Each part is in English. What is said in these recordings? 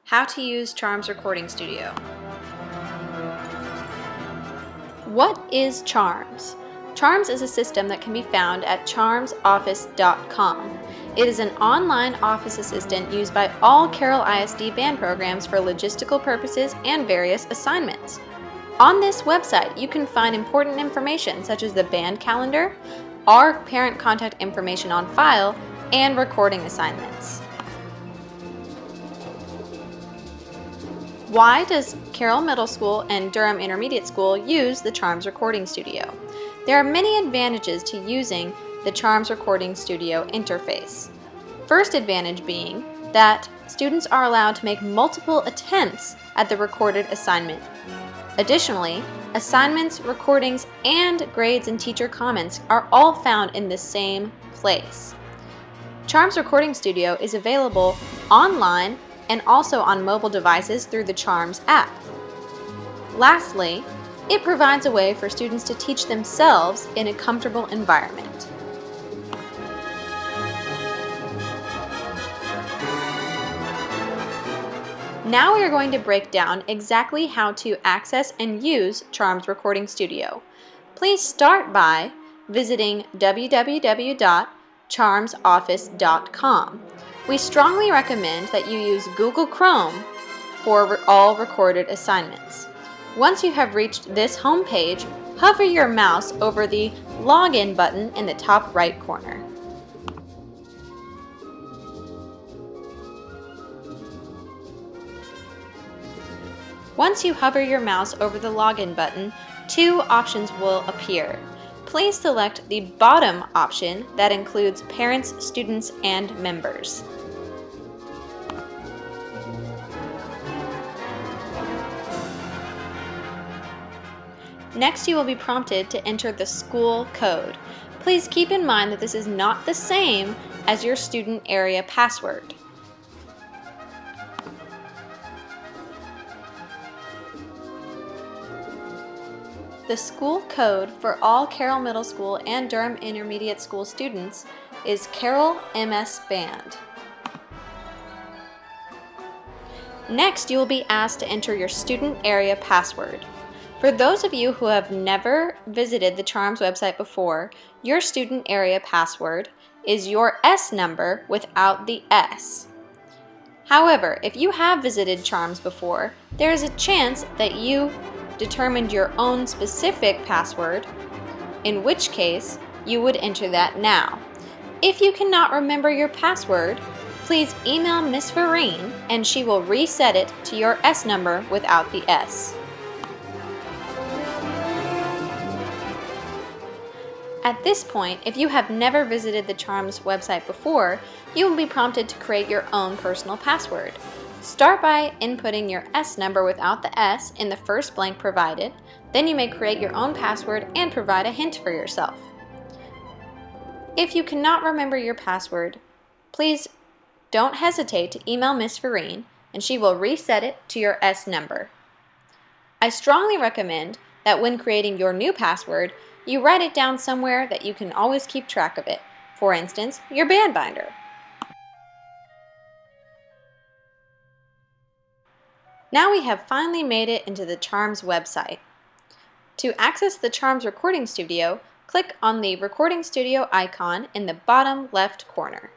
How to use Charms Recording Studio. What is Charms? Charms is a system that can be found at charmsoffice.com. It is an online office assistant used by all Carroll ISD band programs for logistical purposes and various assignments. On this website, you can find important information such as the band calendar, our parent contact information on file, and recording assignments. Why does Carroll Middle School and Durham Intermediate School use the Charms Recording Studio? There are many advantages to using the Charms Recording Studio interface. First advantage being that students are allowed to make multiple attempts at the recorded assignment. Additionally, assignments, recordings, and grades and teacher comments are all found in the same place. Charms Recording Studio is available online and also on mobile devices through the Charms app. Lastly, it provides a way for students to teach themselves in a comfortable environment. Now we are going to break down exactly how to access and use Charms Recording Studio. Please start by visiting www.charmsoffice.com. We strongly recommend that you use Google Chrome for all recorded assignments. Once you have reached this home page, hover your mouse over the Login button in the top right corner. Once you hover your mouse over the Login button, two options will appear. Please select the bottom option that includes parents, students, and members. Next, you will be prompted to enter the school code. Please keep in mind that this is not the same as your student area password. The school code for all Carroll Middle School and Durham Intermediate School students is Carroll MS Band. Next, you will be asked to enter your student area password. For those of you who have never visited the Charms website before, your student area password is your S number without the S. However, if you have visited Charms before, there is a chance that you determined your own specific password, in which case you would enter that now. If you cannot remember your password, please email Ms. Vereen and she will reset it to your S number without the S. At this point, if you have never visited the Charms website before, you will be prompted to create your own personal password. Start by inputting your S number without the S in the first blank provided, then you may create your own password and provide a hint for yourself. If you cannot remember your password, please don't hesitate to email Ms. Vereen and she will reset it to your S number. I strongly recommend that when creating your new password, you write it down somewhere that you can always keep track of it. For instance, your band binder. Now we have finally made it into the Charms website. To access the Charms Recording Studio, click on the Recording Studio icon in the bottom left corner.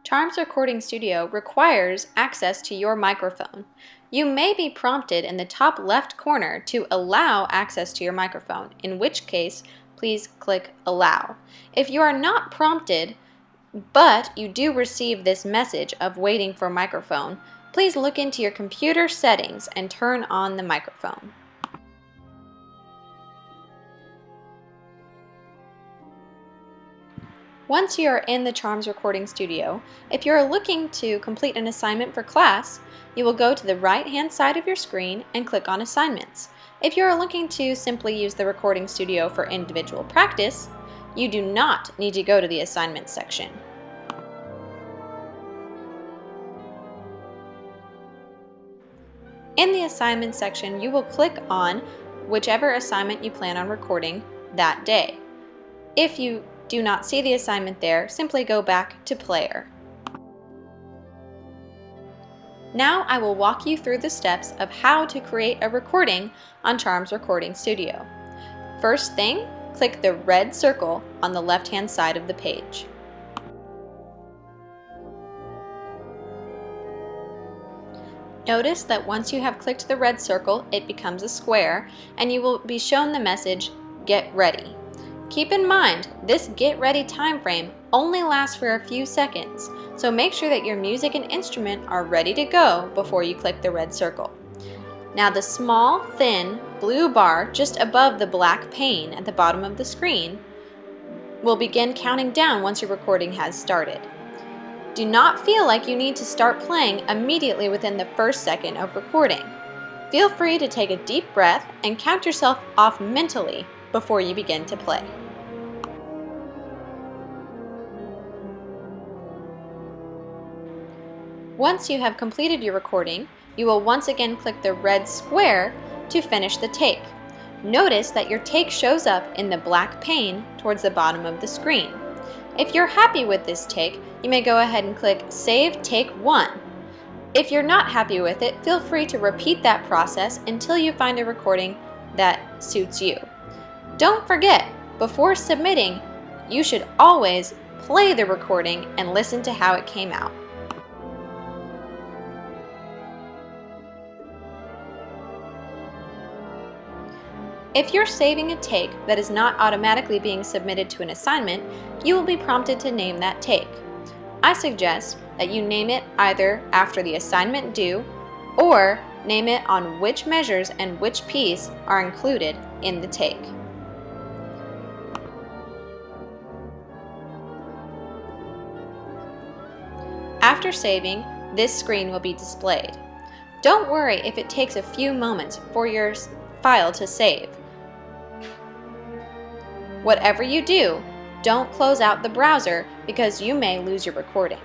Charms Recording Studio requires access to your microphone. You may be prompted in the top left corner to allow access to your microphone, in which case, please click Allow. If you are not prompted, but you do receive this message of waiting for microphone, please look into your computer settings and turn on the microphone. Once you are in the Charms Recording Studio, if you are looking to complete an assignment for class, you will go to the right-hand side of your screen and click on Assignments. If you are looking to simply use the Recording Studio for individual practice, you do not need to go to the Assignments section. In the Assignments section, you will click on whichever assignment you plan on recording that day. If you do not see the assignment there, simply go back to Player. Now I will walk you through the steps of how to create a recording on Charms Recording Studio. First thing, click the red circle on the left-hand side of the page. Notice that once you have clicked the red circle, it becomes a square and you will be shown the message, Get Ready. Keep in mind, this Get Ready time frame only lasts for a few seconds, so make sure that your music and instrument are ready to go before you click the red circle. Now the small, thin, blue bar just above the black pane at the bottom of the screen will begin counting down once your recording has started. Do not feel like you need to start playing immediately within the first second of recording. Feel free to take a deep breath and count yourself off mentally before you begin to play. Once you have completed your recording, you will once again click the red square to finish the take. Notice that your take shows up in the black pane towards the bottom of the screen. If you're happy with this take, you may go ahead and click Save Take 1. If you're not happy with it, feel free to repeat that process until you find a recording that suits you. Don't forget, before submitting, you should always play the recording and listen to how it came out. If you're saving a take that is not automatically being submitted to an assignment, you will be prompted to name that take. I suggest that you name it either after the assignment due or name it on which measures and which piece are included in the take. After saving, this screen will be displayed. Don't worry if it takes a few moments for your file to save. Whatever you do, don't close out the browser because you may lose your recording.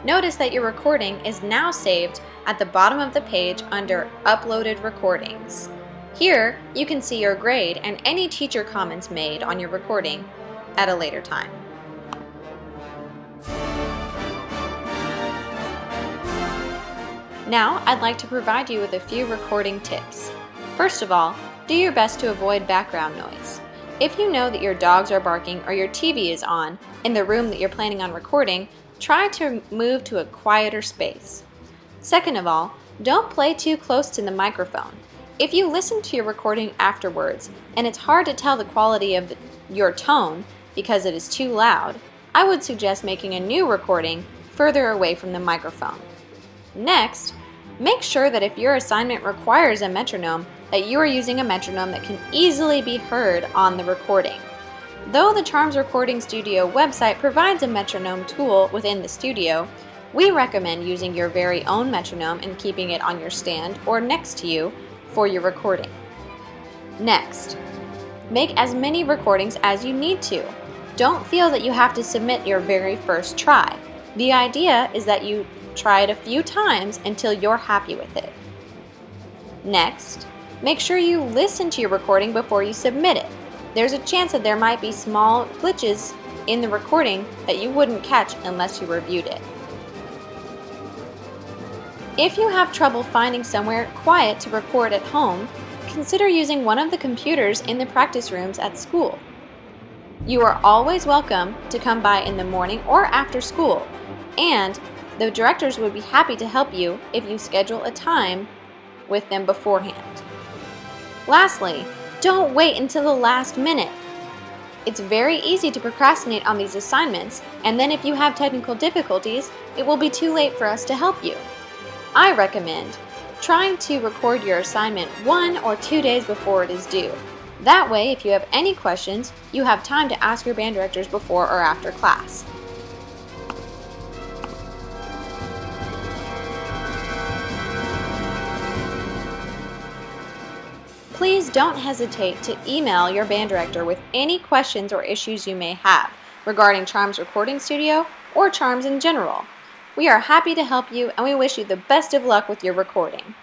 Notice that your recording is now saved at the bottom of the page under Uploaded Recordings. Here, you can see your grade and any teacher comments made on your recording at a later time. Now, I'd like to provide you with a few recording tips. First of all, do your best to avoid background noise. If you know that your dogs are barking or your TV is on in the room that you're planning on recording, try to move to a quieter space. Second of all, don't play too close to the microphone. If you listen to your recording afterwards and it's hard to tell the quality of your tone because it is too loud, I would suggest making a new recording further away from the microphone. Next, make sure that if your assignment requires a metronome, that you are using a metronome that can easily be heard on the recording. Though the Charms Recording Studio website provides a metronome tool within the studio, we recommend using your very own metronome and keeping it on your stand or next to you for your recording. Next, make as many recordings as you need to. Don't feel that you have to submit your very first try. The idea is that you try it a few times until you're happy with it. Next, make sure you listen to your recording before you submit it. There's a chance that there might be small glitches in the recording that you wouldn't catch unless you reviewed it. If you have trouble finding somewhere quiet to record at home, consider using one of the computers in the practice rooms at school. You are always welcome to come by in the morning or after school, and the directors would be happy to help you if you schedule a time with them beforehand. Lastly, don't wait until the last minute. It's very easy to procrastinate on these assignments, and then if you have technical difficulties, it will be too late for us to help you. I recommend trying to record your assignment 1 or 2 days before it is due. That way, if you have any questions, you have time to ask your band directors before or after class. Please don't hesitate to email your band director with any questions or issues you may have regarding Charms Recording Studio or Charms in general. We are happy to help you and we wish you the best of luck with your recording.